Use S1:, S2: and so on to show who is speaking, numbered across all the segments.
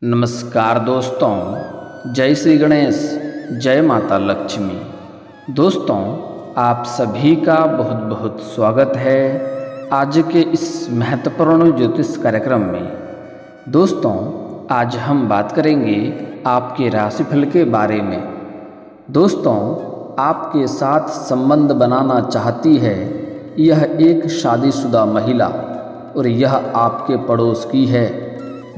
S1: नमस्कार दोस्तों, जय श्री गणेश, जय माता लक्ष्मी। दोस्तों, आप सभी का बहुत बहुत स्वागत है आज के इस महत्वपूर्ण ज्योतिष कार्यक्रम में। दोस्तों, आज हम बात करेंगे आपके राशिफल के बारे में। दोस्तों, आपके साथ संबंध बनाना चाहती है यह एक शादीशुदा महिला और यह आपके पड़ोस की है।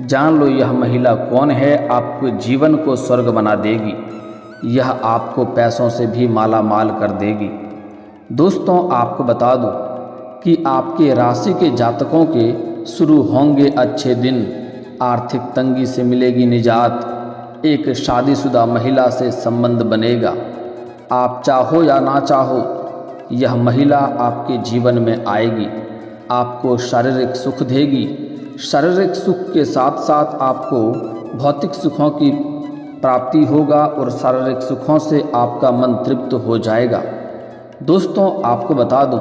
S1: जान लो यह महिला कौन है। आपके जीवन को स्वर्ग बना देगी। यह आपको पैसों से भी माला माल कर देगी। दोस्तों, आपको बता दूं कि आपके राशि के जातकों के शुरू होंगे अच्छे दिन। आर्थिक तंगी से मिलेगी निजात। एक शादीशुदा महिला से संबंध बनेगा। आप चाहो या ना चाहो, यह महिला आपके जीवन में आएगी। आपको शारीरिक सुख देगी। शारीरिक सुख के साथ साथ आपको भौतिक सुखों की प्राप्ति होगा और शारीरिक सुखों से आपका मन तृप्त हो जाएगा। दोस्तों, आपको बता दूं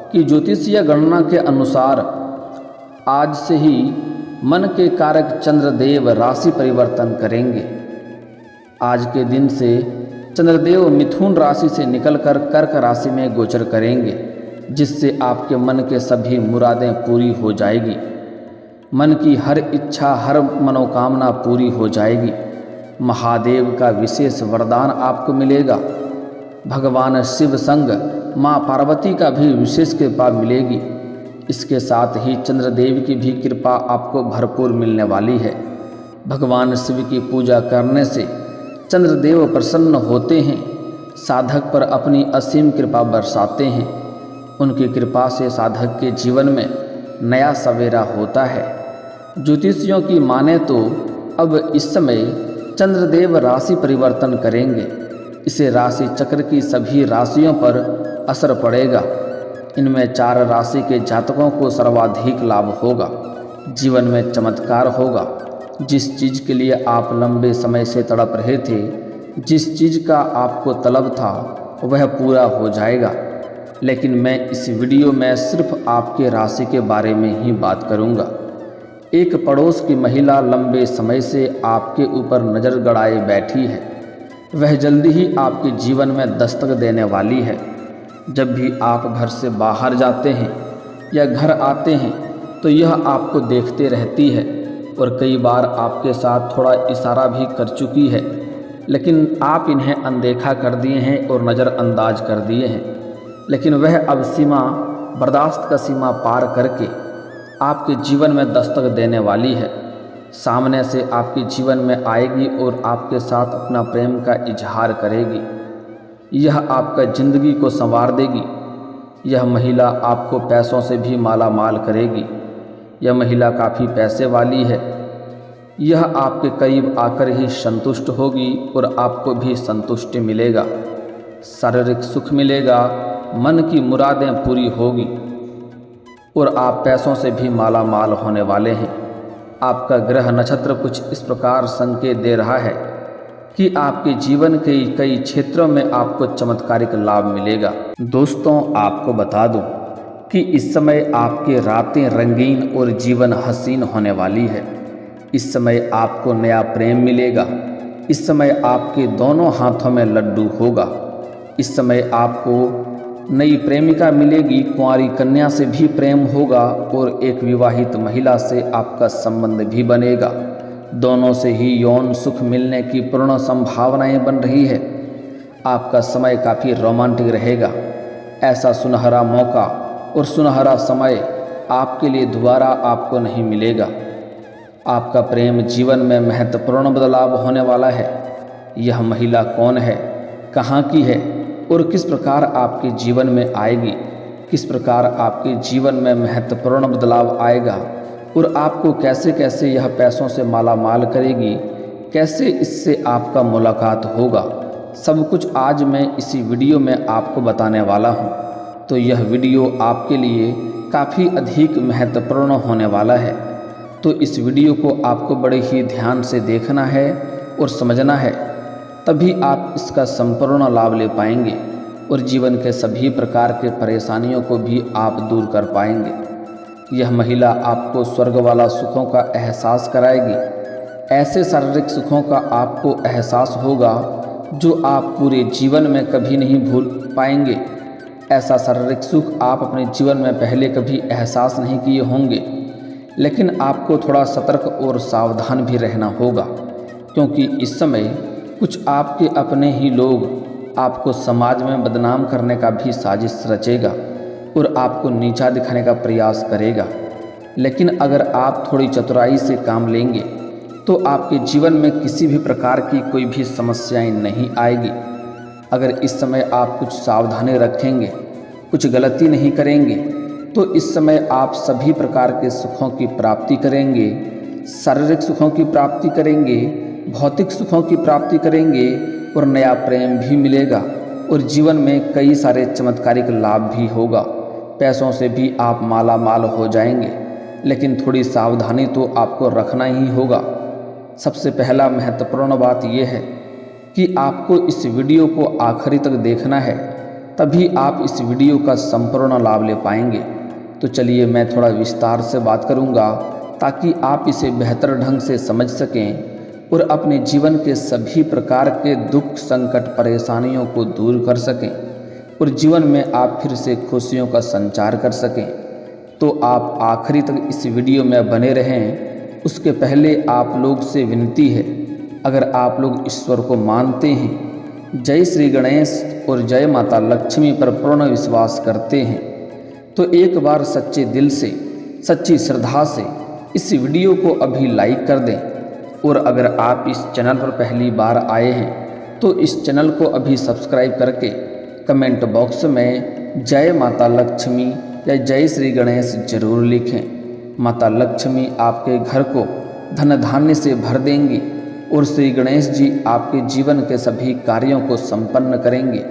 S1: कि ज्योतिषीय गणना के अनुसार आज से ही मन के कारक चंद्रदेव राशि परिवर्तन करेंगे। आज के दिन से चंद्रदेव मिथुन राशि से निकलकर कर्क राशि में गोचर करेंगे, जिससे आपके मन के सभी मुरादें पूरी हो जाएगी। मन की हर इच्छा, हर मनोकामना पूरी हो जाएगी। महादेव का विशेष वरदान आपको मिलेगा। भगवान शिव संग माँ पार्वती का भी विशेष कृपा मिलेगी। इसके साथ ही चंद्रदेव की भी कृपा आपको भरपूर मिलने वाली है। भगवान शिव की पूजा करने से चंद्रदेव प्रसन्न होते हैं, साधक पर अपनी असीम कृपा बरसाते हैं। उनकी कृपा से साधक के जीवन में नया सवेरा होता है। ज्योतिषियों की माने तो अब इस समय चंद्रदेव राशि परिवर्तन करेंगे। इसे राशि चक्र की सभी राशियों पर असर पड़ेगा। इनमें 4 राशि के जातकों को सर्वाधिक लाभ होगा। जीवन में चमत्कार होगा। जिस चीज़ के लिए आप लंबे समय से तड़प रहे थे, जिस चीज़ का आपको तलब था, वह पूरा हो जाएगा। लेकिन मैं इस वीडियो में सिर्फ आपके राशि के बारे में ही बात करूंगा। एक पड़ोस की महिला लंबे समय से आपके ऊपर नज़र गड़ाए बैठी है। वह जल्दी ही आपके जीवन में दस्तक देने वाली है। जब भी आप घर से बाहर जाते हैं या घर आते हैं तो यह आपको देखते रहती है और कई बार आपके साथ थोड़ा इशारा भी कर चुकी है, लेकिन आप इन्हें अनदेखा कर दिए हैं और नज़रअंदाज कर दिए हैं। लेकिन वह अब बर्दाश्त का सीमा पार करके आपके जीवन में दस्तक देने वाली है। सामने से आपके जीवन में आएगी और आपके साथ अपना प्रेम का इजहार करेगी। यह आपका ज़िंदगी को संवार देगी। यह महिला आपको पैसों से भी माला माल करेगी। यह महिला काफ़ी पैसे वाली है। यह आपके करीब आकर ही संतुष्ट होगी और आपको भी संतुष्टि मिलेगा। शारीरिक सुख मिलेगा। मन की मुरादें पूरी होगी और आप पैसों से भी माला माल होने वाले हैं। आपका ग्रह नक्षत्र कुछ इस प्रकार संकेत दे रहा है कि आपके जीवन के कई क्षेत्रों में आपको चमत्कारिक लाभ मिलेगा। दोस्तों, आपको बता दूं कि इस समय आपके रातें रंगीन और जीवन हसीन होने वाली है। इस समय आपको नया प्रेम मिलेगा। इस समय आपके दोनों हाथों में लड्डू होगा। इस समय आपको नई प्रेमिका मिलेगी। कुंवारी कन्या से भी प्रेम होगा और एक विवाहित महिला से आपका संबंध भी बनेगा। दोनों से ही यौन सुख मिलने की पूर्ण संभावनाएं बन रही है। आपका समय काफ़ी रोमांटिक रहेगा। ऐसा सुनहरा मौका और सुनहरा समय आपके लिए दोबारा आपको नहीं मिलेगा। आपका प्रेम जीवन में महत्वपूर्ण बदलाव होने वाला है। यह महिला कौन है, कहाँ की है और किस प्रकार आपके जीवन में आएगी, किस प्रकार आपके जीवन में महत्वपूर्ण बदलाव आएगा और आपको कैसे कैसे यह पैसों से माला माल करेगी, कैसे इससे आपका मुलाकात होगा, सब कुछ आज मैं इसी वीडियो में आपको बताने वाला हूं। तो यह वीडियो आपके लिए काफ़ी अधिक महत्वपूर्ण होने वाला है। तो इस वीडियो को आपको बड़े ही ध्यान से देखना है और समझना है, तभी आप इसका संपूर्ण लाभ ले पाएंगे और जीवन के सभी प्रकार के परेशानियों को भी आप दूर कर पाएंगे। यह महिला आपको स्वर्ग वाला सुखों का एहसास कराएगी। ऐसे शारीरिक सुखों का आपको एहसास होगा जो आप पूरे जीवन में कभी नहीं भूल पाएंगे। ऐसा शारीरिक सुख आप अपने जीवन में पहले कभी एहसास नहीं किए होंगे। लेकिन आपको थोड़ा सतर्क और सावधान भी रहना होगा, क्योंकि इस समय कुछ आपके अपने ही लोग आपको समाज में बदनाम करने का भी साजिश रचेगा और आपको नीचा दिखाने का प्रयास करेगा। लेकिन अगर आप थोड़ी चतुराई से काम लेंगे तो आपके जीवन में किसी भी प्रकार की कोई भी समस्याएं नहीं आएगी। अगर इस समय आप कुछ सावधानी रखेंगे, कुछ गलती नहीं करेंगे, तो इस समय आप सभी प्रकार के सुखों की प्राप्ति करेंगे। शारीरिक सुखों की प्राप्ति करेंगे, भौतिक सुखों की प्राप्ति करेंगे और नया प्रेम भी मिलेगा और जीवन में कई सारे चमत्कारिक लाभ भी होगा। पैसों से भी आप माला माल हो जाएंगे, लेकिन थोड़ी सावधानी तो आपको रखना ही होगा। सबसे पहला महत्वपूर्ण बात यह है कि आपको इस वीडियो को आखिरी तक देखना है, तभी आप इस वीडियो का संपूर्ण लाभ ले पाएंगे। तो चलिए मैं थोड़ा विस्तार से बात करूंगा ताकि आप इसे बेहतर ढंग से समझ सकें और अपने जीवन के सभी प्रकार के दुख, संकट, परेशानियों को दूर कर सकें और जीवन में आप फिर से खुशियों का संचार कर सकें। तो आप आखिरी तक इस वीडियो में बने रहें। उसके पहले आप लोग से विनती है, अगर आप लोग ईश्वर को मानते हैं, जय श्री गणेश और जय माता लक्ष्मी पर पूर्ण विश्वास करते हैं, तो एक बार सच्चे दिल से, सच्ची श्रद्धा से इस वीडियो को अभी लाइक कर दें। और अगर आप इस चैनल पर पहली बार आए हैं तो इस चैनल को अभी सब्सक्राइब करके कमेंट बॉक्स में जय माता लक्ष्मी या जय श्री गणेश जरूर लिखें। माता लक्ष्मी आपके घर को धन धान्य से भर देंगी और श्री गणेश जी आपके जीवन के सभी कार्यों को संपन्न करेंगे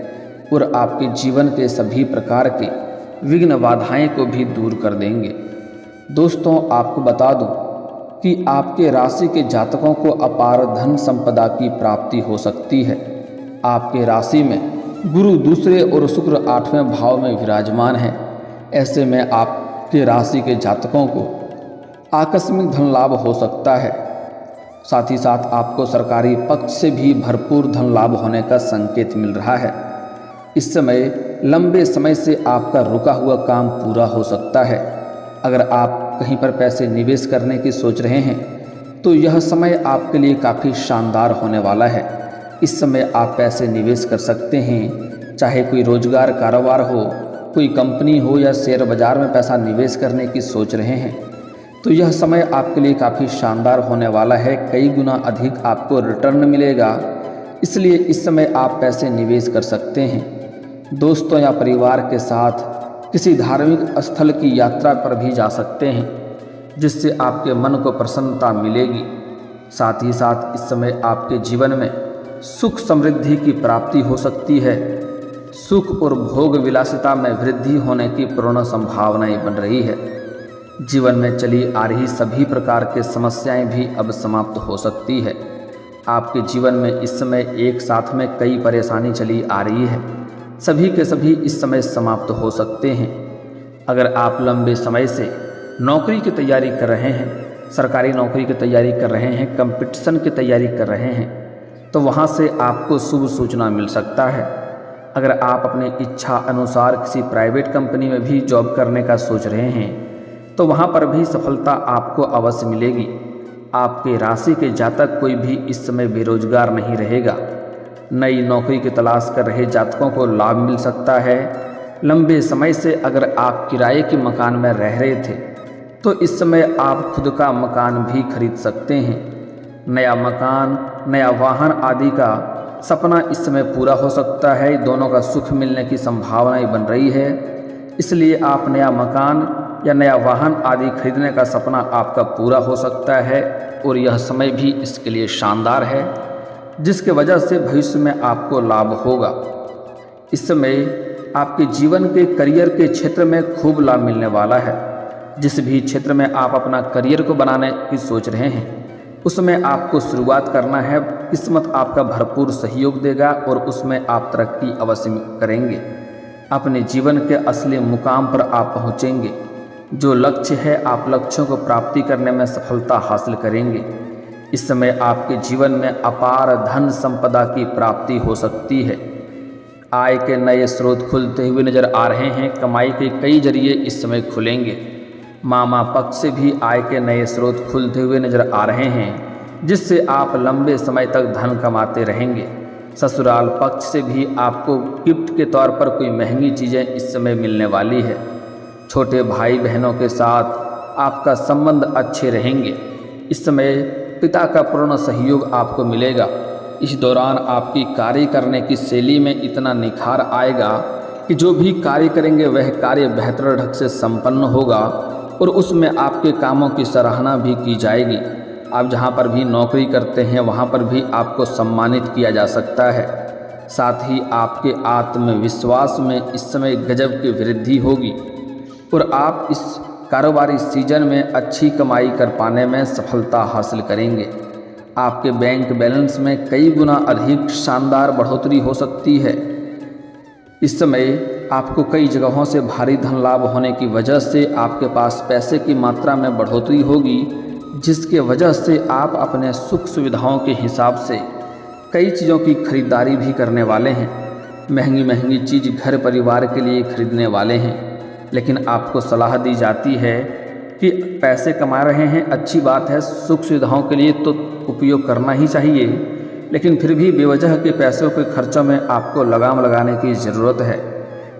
S1: और आपके जीवन के सभी प्रकार के विघ्न बाधाएं को भी दूर कर देंगे। दोस्तों, आपको बता दूं कि आपके राशि के जातकों को अपार धन संपदा की प्राप्ति हो सकती है। आपके राशि में गुरु दूसरे और शुक्र 8वें भाव में विराजमान है। ऐसे में आपके राशि के जातकों को आकस्मिक धन लाभ हो सकता है। साथ ही साथ आपको सरकारी पक्ष से भी भरपूर धन लाभ होने का संकेत मिल रहा है। इस समय लंबे समय से आपका रुका हुआ काम पूरा हो सकता है। अगर आप कहीं पर पैसे निवेश करने की सोच रहे हैं तो यह समय आपके लिए काफ़ी शानदार होने वाला है। इस समय आप पैसे निवेश कर सकते हैं, चाहे कोई रोजगार कारोबार हो, कोई कंपनी हो या शेयर बाजार में पैसा निवेश करने की सोच रहे हैं तो यह समय आपके लिए काफ़ी शानदार होने वाला है। कई गुना अधिक आपको रिटर्न मिलेगा, इसलिए इस समय आप पैसे निवेश कर सकते हैं। दोस्तों या परिवार के साथ किसी धार्मिक स्थल की यात्रा पर भी जा सकते हैं, जिससे आपके मन को प्रसन्नता मिलेगी। साथ ही साथ इस समय आपके जीवन में सुख समृद्धि की प्राप्ति हो सकती है। सुख और भोग विलासिता में वृद्धि होने की पूर्ण संभावनाएं बन रही है। जीवन में चली आ रही सभी प्रकार की समस्याएं भी अब समाप्त हो सकती है। आपके जीवन में इस समय एक साथ में कई परेशानी चली आ रही है, सभी के सभी इस समय समाप्त हो सकते हैं। अगर आप लंबे समय से नौकरी की तैयारी कर रहे हैं, सरकारी नौकरी की तैयारी कर रहे हैं, कंपटीशन की तैयारी कर रहे हैं, तो वहाँ से आपको शुभ सूचना मिल सकता है। अगर आप अपने इच्छा अनुसार किसी प्राइवेट कंपनी में भी जॉब करने का सोच रहे हैं तो वहाँ पर भी सफलता आपको अवश्य मिलेगी। आपके राशि के जातक कोई भी इस समय बेरोजगार नहीं रहेगा। नई नौकरी की तलाश कर रहे जातकों को लाभ मिल सकता है। लंबे समय से अगर आप किराए के मकान में रह रहे थे तो इस समय आप खुद का मकान भी खरीद सकते हैं। नया मकान, नया वाहन आदि का सपना इस समय पूरा हो सकता है। दोनों का सुख मिलने की संभावनाएं बन रही है, इसलिए आप नया मकान या नया वाहन आदि खरीदने का सपना आपका पूरा हो सकता है और यह समय भी इसके लिए शानदार है, जिसके वजह से भविष्य में आपको लाभ होगा। इस समय आपके जीवन के करियर के क्षेत्र में खूब लाभ मिलने वाला है। जिस भी क्षेत्र में आप अपना करियर को बनाने की सोच रहे हैं उसमें आपको शुरुआत करना है। किस्मत आपका भरपूर सहयोग देगा और उसमें आप तरक्की अवश्य करेंगे। अपने जीवन के असली मुकाम पर आप पहुँचेंगे। जो लक्ष्य है, आप लक्ष्यों को प्राप्ति करने में सफलता हासिल करेंगे। इस समय आपके जीवन में अपार धन संपदा की प्राप्ति हो सकती है। आय के नए स्रोत खुलते हुए नजर आ रहे हैं। कमाई के कई जरिए इस समय खुलेंगे। मामा पक्ष से भी आय के नए स्रोत खुलते हुए नजर आ रहे हैं, जिससे आप लंबे समय तक धन कमाते रहेंगे। ससुराल पक्ष से भी आपको गिफ्ट के तौर पर कोई महंगी चीज़ें इस समय मिलने वाली है। छोटे भाई बहनों के साथ आपका संबंध अच्छे रहेंगे। इस समय पिता का पूर्ण सहयोग आपको मिलेगा। इस दौरान आपकी कार्य करने की शैली में इतना निखार आएगा कि जो भी कार्य करेंगे वह कार्य बेहतर ढंग से संपन्न होगा और उसमें आपके कामों की सराहना भी की जाएगी। आप जहां पर भी नौकरी करते हैं वहां पर भी आपको सम्मानित किया जा सकता है। साथ ही आपके आत्मविश्वास में इस समय गजब की वृद्धि होगी और आप इस कारोबारी सीजन में अच्छी कमाई कर पाने में सफलता हासिल करेंगे। आपके बैंक बैलेंस में कई गुना अधिक शानदार बढ़ोतरी हो सकती है। इस समय आपको कई जगहों से भारी धन लाभ होने की वजह से आपके पास पैसे की मात्रा में बढ़ोतरी होगी, जिसके वजह से आप अपने सुख सुविधाओं के हिसाब से कई चीज़ों की खरीदारी भी करने वाले हैं। महंगी महंगी चीज़ घर परिवार के लिए खरीदने वाले हैं। लेकिन आपको सलाह दी जाती है कि पैसे कमा रहे हैं, अच्छी बात है, सुख सुविधाओं के लिए तो उपयोग करना ही चाहिए, लेकिन फिर भी बेवजह के पैसों के खर्चों में आपको लगाम लगाने की ज़रूरत है,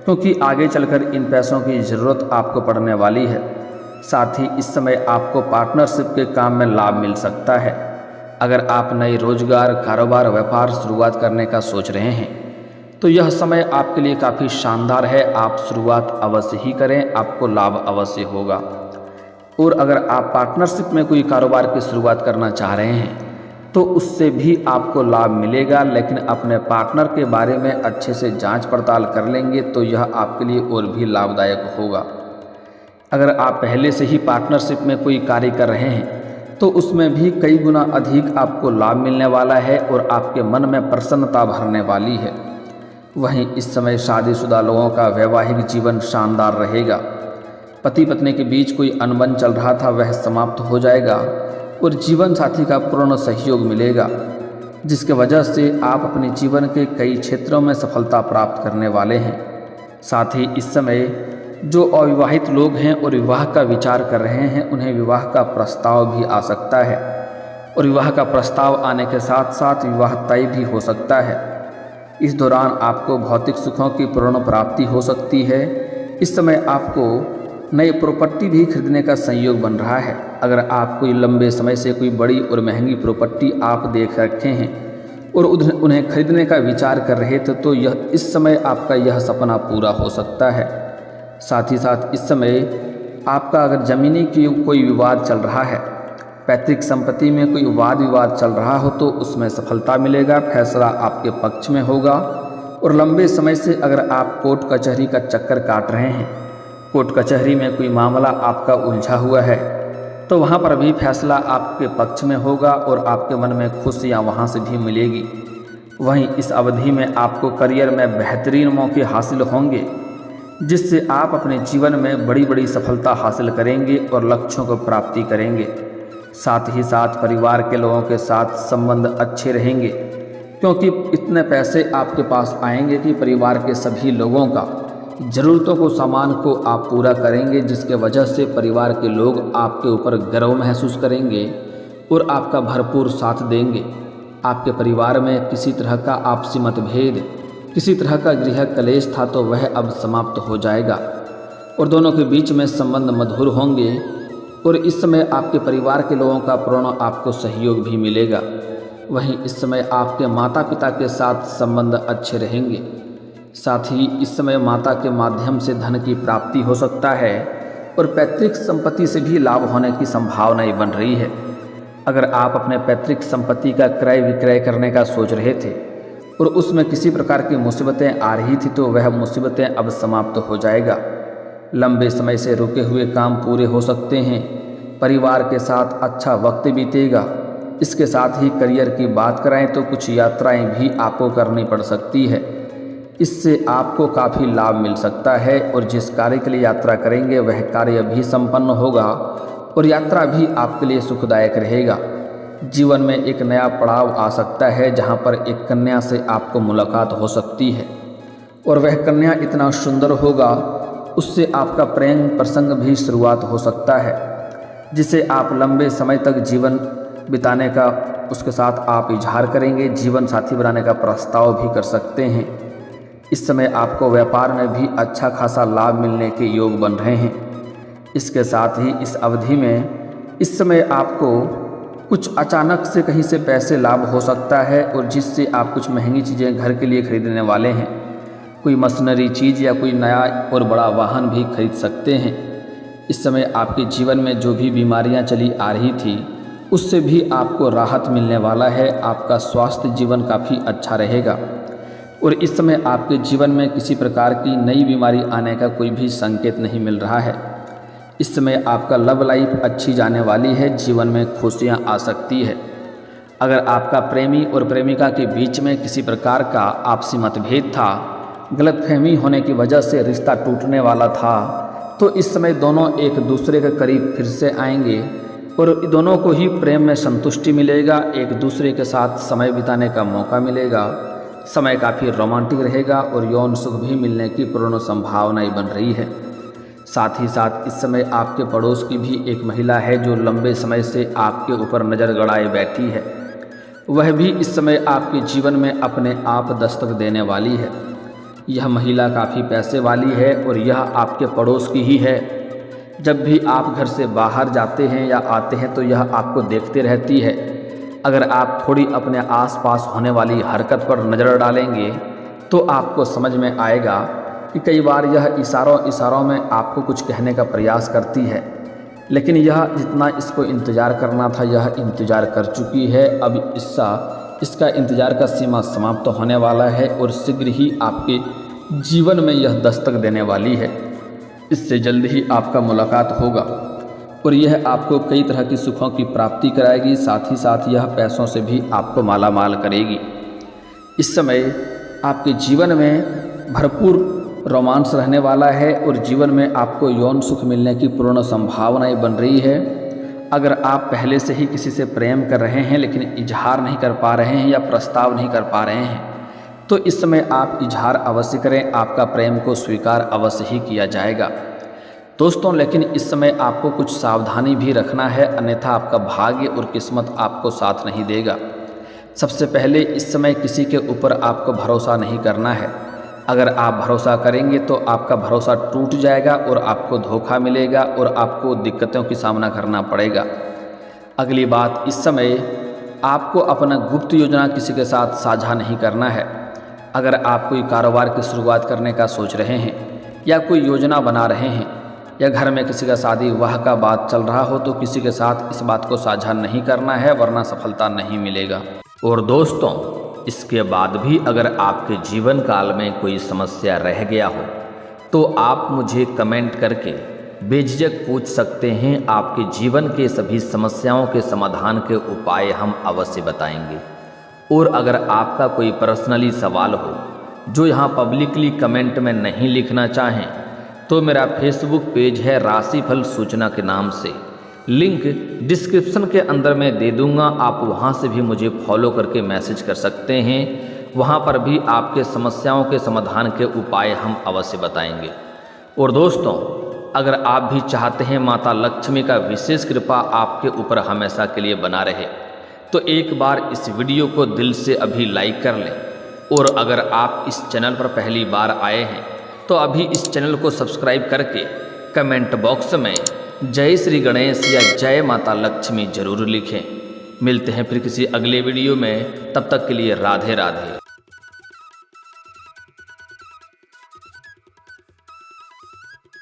S1: क्योंकि आगे चलकर इन पैसों की ज़रूरत आपको पड़ने वाली है। साथ ही इस समय आपको पार्टनरशिप के काम में लाभ मिल सकता है। अगर आप नए रोजगार, कारोबार, व्यापार शुरुआत करने का सोच रहे हैं तो यह समय आपके लिए काफ़ी शानदार है। आप शुरुआत अवश्य ही करें, आपको लाभ अवश्य होगा। और अगर आप पार्टनरशिप में कोई कारोबार की शुरुआत करना चाह रहे हैं तो उससे भी आपको लाभ मिलेगा, लेकिन अपने पार्टनर के बारे में अच्छे से जांच पड़ताल कर लेंगे तो यह आपके लिए और भी लाभदायक होगा। अगर आप पहले से ही पार्टनरशिप में कोई कार्य कर रहे हैं तो उसमें भी कई गुना अधिक आपको लाभ मिलने वाला है और आपके मन में प्रसन्नता भरने वाली है। वहीं इस समय शादीशुदा लोगों का वैवाहिक जीवन शानदार रहेगा। पति पत्नी के बीच कोई अनबन चल रहा था वह समाप्त हो जाएगा और जीवन साथी का पूर्ण सहयोग मिलेगा, जिसके वजह से आप अपने जीवन के कई क्षेत्रों में सफलता प्राप्त करने वाले हैं। साथ ही इस समय जो अविवाहित लोग हैं और विवाह का विचार कर रहे हैं उन्हें विवाह का प्रस्ताव भी आ सकता है और विवाह का प्रस्ताव आने के साथ साथ विवाह तय भी हो सकता है। इस दौरान आपको भौतिक सुखों की पूर्ण प्राप्ति हो सकती है। इस समय आपको नई प्रॉपर्टी भी खरीदने का संयोग बन रहा है। अगर आप कोई लंबे समय से कोई बड़ी और महंगी प्रॉपर्टी आप देख रखे हैं और उन्हें खरीदने का विचार कर रहे थे तो यह इस समय आपका यह सपना पूरा हो सकता है। साथ ही साथ इस समय आपका अगर ज़मीनी की कोई विवाद चल रहा है, पैतृक संपत्ति में कोई वाद विवाद चल रहा हो तो उसमें सफलता मिलेगा, फैसला आपके पक्ष में होगा। और लंबे समय से अगर आप कोर्ट कचहरी का चक्कर काट रहे हैं, कोर्ट कचहरी में कोई मामला आपका उलझा हुआ है तो वहाँ पर भी फैसला आपके पक्ष में होगा और आपके मन में खुशियाँ वहाँ से भी मिलेगी। वहीं इस अवधि में आपको करियर में बेहतरीन मौके हासिल होंगे, जिससे आप अपने जीवन में बड़ी बड़ी सफलता हासिल करेंगे और लक्ष्यों को प्राप्ति करेंगे। साथ ही साथ परिवार के लोगों के साथ संबंध अच्छे रहेंगे, क्योंकि इतने पैसे आपके पास आएंगे कि परिवार के सभी लोगों का ज़रूरतों को, सामान को आप पूरा करेंगे, जिसके वजह से परिवार के लोग आपके ऊपर गर्व महसूस करेंगे और आपका भरपूर साथ देंगे। आपके परिवार में किसी तरह का आपसी मतभेद, किसी तरह का गृह कलेश था तो वह अब समाप्त हो जाएगा और दोनों के बीच में संबंध मधुर होंगे और इस समय आपके परिवार के लोगों का पूर्ण आपको सहयोग भी मिलेगा। वहीं इस समय आपके माता पिता के साथ संबंध अच्छे रहेंगे। साथ ही इस समय माता के माध्यम से धन की प्राप्ति हो सकता है और पैतृक संपत्ति से भी लाभ होने की संभावनाएं बन रही है। अगर आप अपने पैतृक संपत्ति का क्रय विक्रय करने का सोच रहे थे और उसमें किसी प्रकार की मुसीबतें आ रही थी तो वह मुसीबतें अब समाप्त हो जाएगा। लंबे समय से रुके हुए काम पूरे हो सकते हैं। परिवार के साथ अच्छा वक्त बीतेगा। इसके साथ ही करियर की बात कराएं तो कुछ यात्राएं भी आपको करनी पड़ सकती है। इससे आपको काफ़ी लाभ मिल सकता है और जिस कार्य के लिए यात्रा करेंगे वह कार्य भी संपन्न होगा और यात्रा भी आपके लिए सुखदायक रहेगा। जीवन में एक नया पड़ाव आ सकता है जहां पर एक कन्या से आपको मुलाकात हो सकती है और वह कन्या इतना सुंदर होगा, उससे आपका प्रेम प्रसंग भी शुरुआत हो सकता है, जिसे आप लंबे समय तक जीवन बिताने का उसके साथ आप इजहार करेंगे, जीवन साथी बनाने का प्रस्ताव भी कर सकते हैं। इस समय आपको व्यापार में भी अच्छा खासा लाभ मिलने के योग बन रहे हैं। इसके साथ ही इस अवधि में इस समय आपको कुछ अचानक से कहीं से पैसे लाभ हो सकता है और जिससे आप कुछ महंगी चीज़ें घर के लिए खरीदने वाले हैं। कोई मशीनरी चीज़ या कोई नया और बड़ा वाहन भी खरीद सकते हैं। इस समय आपके जीवन में जो भी बीमारियां चली आ रही थी उससे भी आपको राहत मिलने वाला है। आपका स्वास्थ्य जीवन काफ़ी अच्छा रहेगा और इस समय आपके जीवन में किसी प्रकार की नई बीमारी आने का कोई भी संकेत नहीं मिल रहा है। इस समय आपका लव लाइफ अच्छी जाने वाली है, जीवन में खुशियां आ सकती है। अगर आपका प्रेमी और प्रेमिका के बीच में किसी प्रकार का आपसी मतभेद था, गलतफहमी होने की वजह से रिश्ता टूटने वाला था, तो इस समय दोनों एक दूसरे के करीब फिर से आएंगे और दोनों को ही प्रेम में संतुष्टि मिलेगा, एक दूसरे के साथ समय बिताने का मौका मिलेगा। समय काफ़ी रोमांटिक रहेगा और यौन सुख भी मिलने की पूर्ण संभावनाएं बन रही है। साथ ही साथ इस समय आपके पड़ोस की भी एक महिला है जो लंबे समय से आपके ऊपर नज़र गड़ाए बैठी है। वह भी इस समय आपके जीवन में अपने आप दस्तक देने वाली है। यह महिला काफ़ी पैसे वाली है और यह आपके पड़ोस की ही है। जब भी आप घर से बाहर जाते हैं या आते हैं तो यह आपको देखते रहती है। अगर आप थोड़ी अपने आसपास होने वाली हरकत पर नज़र डालेंगे तो आपको समझ में आएगा कि कई बार यह इशारों में आपको कुछ कहने का प्रयास करती है, लेकिन यह जितना इसको इंतज़ार करना था यह इंतज़ार कर चुकी है। अब इसका इंतज़ार का सीमा समाप्त होने वाला है और शीघ्र ही आपके जीवन में यह दस्तक देने वाली है। इससे जल्द ही आपका मुलाकात होगा और यह आपको कई तरह की सुखों की प्राप्ति कराएगी। साथ ही साथ यह पैसों से भी आपको माला माल करेगी। इस समय आपके जीवन में भरपूर रोमांस रहने वाला है और जीवन में आपको यौन सुख मिलने की पूर्ण संभावनाएं बन रही है। अगर आप पहले से ही किसी से प्रेम कर रहे हैं लेकिन इजहार नहीं कर पा रहे हैं या प्रस्ताव नहीं कर पा रहे हैं तो इस समय आप इजहार अवश्य करें, आपका प्रेम को स्वीकार अवश्य ही किया जाएगा। दोस्तों, लेकिन इस समय आपको कुछ सावधानी भी रखना है, अन्यथा आपका भाग्य और किस्मत आपको साथ नहीं देगा। सबसे पहले इस समय किसी के ऊपर आपको भरोसा नहीं करना है। अगर आप भरोसा करेंगे तो आपका भरोसा टूट जाएगा और आपको धोखा मिलेगा और आपको दिक्कतों की सामना करना पड़ेगा। अगली बात, इस समय आपको अपना गुप्त योजना किसी के साथ साझा नहीं करना है। अगर आप कोई कारोबार की शुरुआत करने का सोच रहे हैं या कोई योजना बना रहे हैं या घर में किसी का शादी विवाह का बात चल रहा हो तो किसी के साथ इस बात को साझा नहीं करना है, वरना सफलता नहीं मिलेगा। और दोस्तों, इसके बाद भी अगर आपके जीवन काल में कोई समस्या रह गया हो तो आप मुझे कमेंट करके बेझिझक पूछ सकते हैं। आपके जीवन के सभी समस्याओं के समाधान के उपाय हम अवश्य बताएंगे। और अगर आपका कोई पर्सनली सवाल हो जो यहाँ पब्लिकली कमेंट में नहीं लिखना चाहें तो मेरा फेसबुक पेज है राशिफल सूचना के नाम से, लिंक डिस्क्रिप्शन के अंदर मैं दे दूंगा। आप वहां से भी मुझे फॉलो करके मैसेज कर सकते हैं। वहां पर भी आपके समस्याओं के समाधान के उपाय हम अवश्य बताएंगे। और दोस्तों, अगर आप भी चाहते हैं माता लक्ष्मी का विशेष कृपा आपके ऊपर हमेशा के लिए बना रहे तो एक बार इस वीडियो को दिल से अभी लाइक कर लें। और अगर आप इस चैनल पर पहली बार आए हैं तो अभी इस चैनल को सब्सक्राइब करके कमेंट बॉक्स में जय श्री गणेश या जय माता लक्ष्मी जरूर लिखें। मिलते हैं फिर किसी अगले वीडियो में, तब तक के लिए राधे राधे।